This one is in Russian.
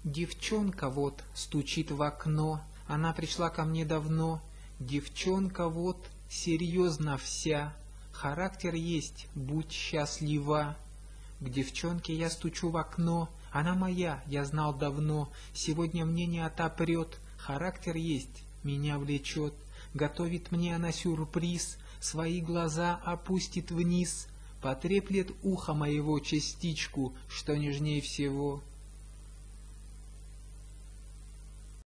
Девчонка вот стучит в окно, она пришла ко мне давно. Девчонка вот серьезно вся, характер есть, будь счастлива. К девчонке я стучу в окно, она моя, я знал давно. Сегодня мне не отопрет, характер есть, меня влечет. Готовит мне она сюрприз, свои глаза опустит вниз, потреплет ухо моего частичку, что нежней всего.